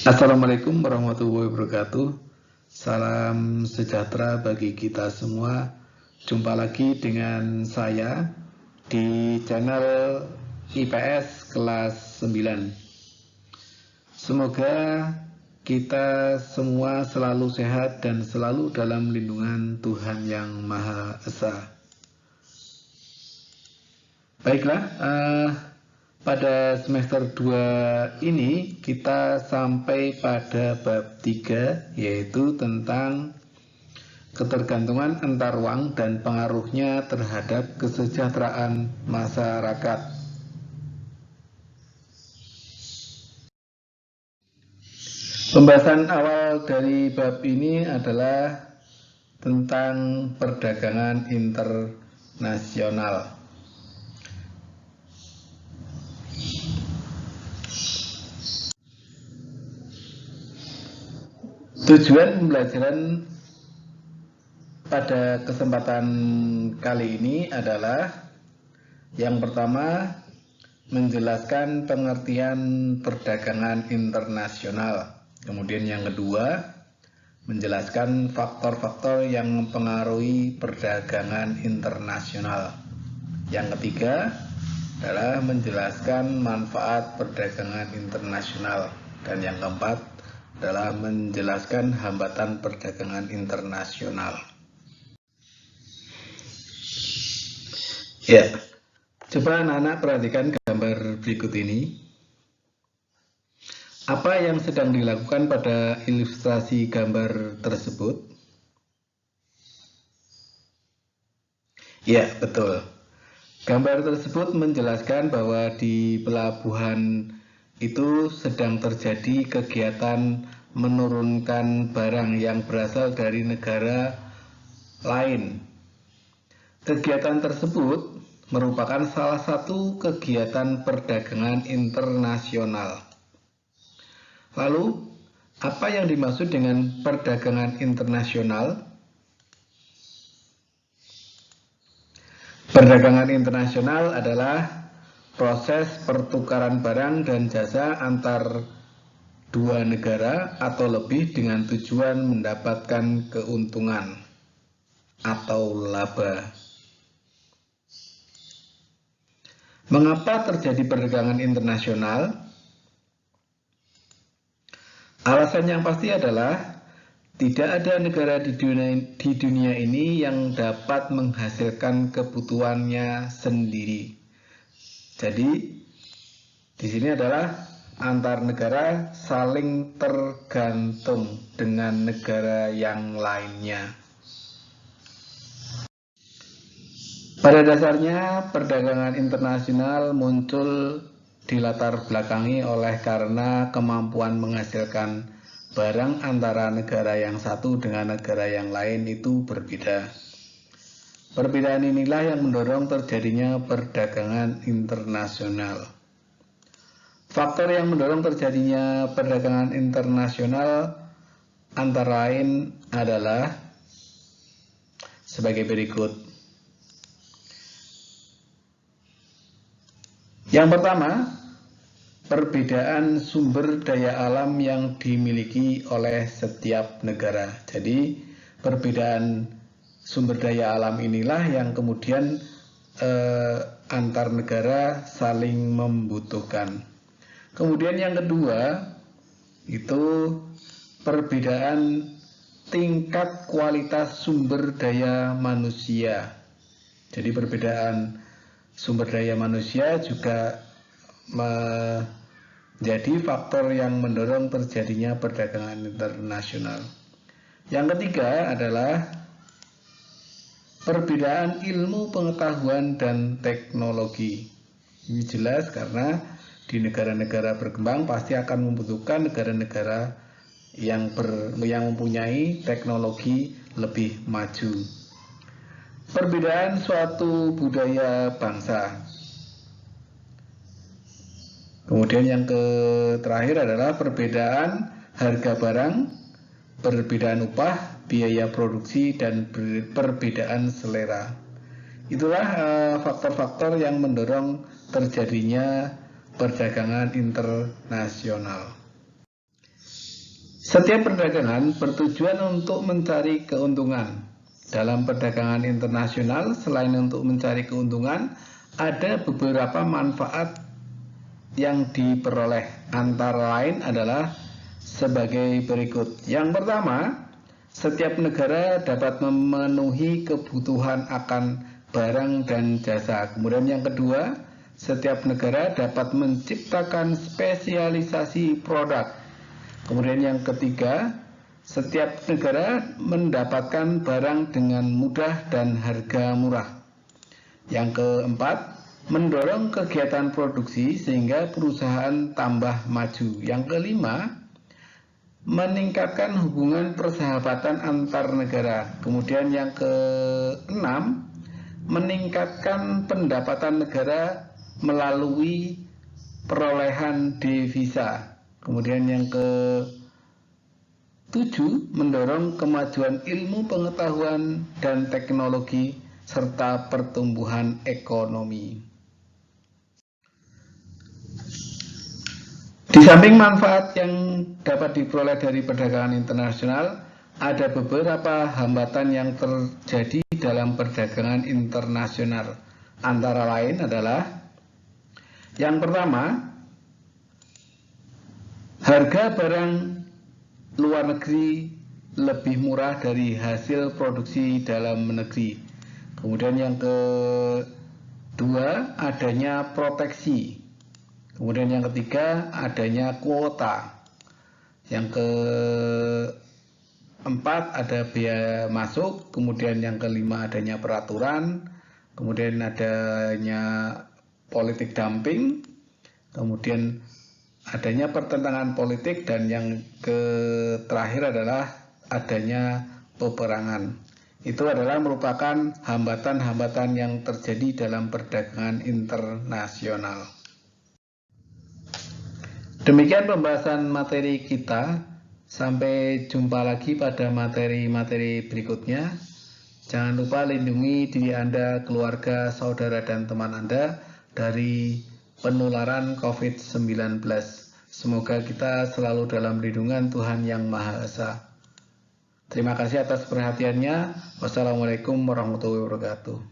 Assalamualaikum warahmatullahi wabarakatuh. Salam sejahtera bagi kita semua. Jumpa lagi dengan saya di channel IPS kelas 9. Semoga kita semua selalu sehat dan selalu dalam lindungan Tuhan Yang Maha Esa. Baiklah, pada semester 2 ini kita sampai pada bab 3, yaitu tentang ketergantungan antar uang dan pengaruhnya terhadap kesejahteraan masyarakat. Pembahasan awal dari bab ini adalah tentang perdagangan internasional. Tujuan pembelajaran pada kesempatan kali ini adalah yang pertama, menjelaskan pengertian perdagangan internasional. Kemudian yang kedua, menjelaskan faktor-faktor yang mempengaruhi perdagangan internasional. Yang ketiga adalah menjelaskan manfaat perdagangan internasional. Dan yang keempat adalah menjelaskan hambatan perdagangan internasional. Ya, coba anak-anak perhatikan gambar berikut ini. Apa yang sedang dilakukan pada ilustrasi gambar tersebut? Ya, betul. Gambar tersebut menjelaskan bahwa di pelabuhan itu sedang terjadi kegiatan menurunkan barang yang berasal dari negara lain. Kegiatan tersebut merupakan salah satu kegiatan perdagangan internasional. Lalu, apa yang dimaksud dengan perdagangan internasional? Perdagangan internasional adalah proses pertukaran barang dan jasa antar dua negara atau lebih dengan tujuan mendapatkan keuntungan atau laba. Mengapa terjadi perdagangan internasional? Alasan yang pasti adalah tidak ada negara di dunia ini yang dapat menghasilkan kebutuhannya sendiri. Jadi, di sini adalah antar negara saling tergantung dengan negara yang lainnya. Pada dasarnya, perdagangan internasional muncul dilatar belakangi oleh karena kemampuan menghasilkan barang antara negara yang satu dengan negara yang lain itu berbeda. Perbedaan inilah yang mendorong terjadinya perdagangan internasional. Faktor yang mendorong terjadinya perdagangan internasional antara lain adalah sebagai berikut. Yang pertama, perbedaan sumber daya alam yang dimiliki oleh setiap negara. Jadi, perbedaan sumber daya alam inilah yang kemudian antar negara saling membutuhkan. Kemudian yang kedua, itu perbedaan tingkat kualitas sumber daya manusia. Jadi perbedaan sumber daya manusia juga menjadi faktor yang mendorong terjadinya perdagangan internasional. Yang ketiga adalah perbedaan ilmu pengetahuan dan teknologi. Ini jelas karena di negara-negara berkembang pasti akan membutuhkan negara-negara yang mempunyai teknologi lebih maju. Perbedaan suatu budaya bangsa. Kemudian yang terakhir adalah perbedaan harga barang, perbedaan upah, biaya produksi, dan perbedaan selera. Itulah faktor-faktor yang mendorong terjadinya perdagangan internasional. Setiap perdagangan bertujuan untuk mencari keuntungan. Dalam perdagangan internasional, selain untuk mencari keuntungan, ada beberapa manfaat yang diperoleh. Antara lain adalah sebagai berikut. Yang pertama, setiap negara dapat memenuhi kebutuhan akan barang dan jasa. Kemudian yang kedua, setiap negara dapat menciptakan spesialisasi produk. Kemudian yang ketiga, setiap negara mendapatkan barang dengan mudah dan harga murah. Yang keempat, mendorong kegiatan produksi sehingga perusahaan tambah maju. Yang kelima, meningkatkan hubungan persahabatan antar negara. Kemudian yang keenam, meningkatkan pendapatan negara melalui perolehan devisa. Kemudian yang ke-7, mendorong kemajuan ilmu pengetahuan dan teknologi serta pertumbuhan ekonomi. Di samping manfaat yang dapat diperoleh dari perdagangan internasional, ada beberapa hambatan yang terjadi dalam perdagangan internasional. Antara lain adalah yang pertama, harga barang luar negeri lebih murah dari hasil produksi dalam negeri. Kemudian yang kedua, adanya proteksi. Kemudian yang ketiga, adanya kuota. Yang keempat, ada biaya masuk. Kemudian yang kelima, adanya peraturan. Kemudian adanya politik dumping. Kemudian adanya pertentangan politik. Dan yang terakhir adalah adanya peperangan. Itu adalah merupakan hambatan-hambatan yang terjadi dalam perdagangan internasional. Demikian pembahasan materi kita. Sampai jumpa lagi pada materi-materi berikutnya. Jangan lupa lindungi diri Anda, keluarga, saudara, dan teman Anda dari penularan COVID-19. Semoga kita selalu dalam lindungan Tuhan Yang Maha Esa. Terima kasih atas perhatiannya. Wassalamualaikum warahmatullahi wabarakatuh.